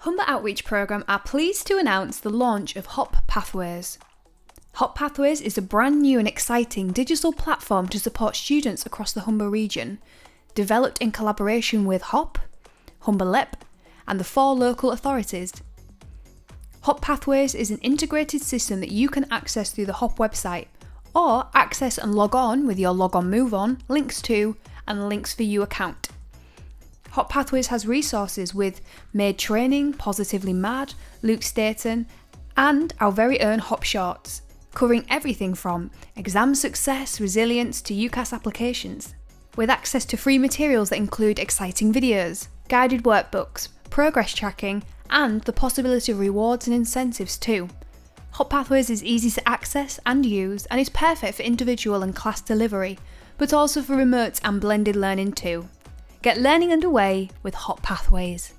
Humber Outreach Programme are pleased to announce the launch of HOPathways. HOPathways is a brand new and exciting digital platform to support students across the Humber region, developed in collaboration with HOP, Humber LEP and the 4 local authorities. HOPathways is an integrated system that you can access through the HOP website, or access and log on with your log on move on, links to and links for you account. HOPathways has resources with Made Training, Positively Mad, Luke Staton and our very own HOP Shorts, covering everything from exam success, resilience to UCAS applications, with access to free materials that include exciting videos, guided workbooks, progress tracking and the possibility of rewards and incentives too. HOPathways is easy to access and use and is perfect for individual and class delivery, but also for remote and blended learning too. Get learning underway with HOPathways.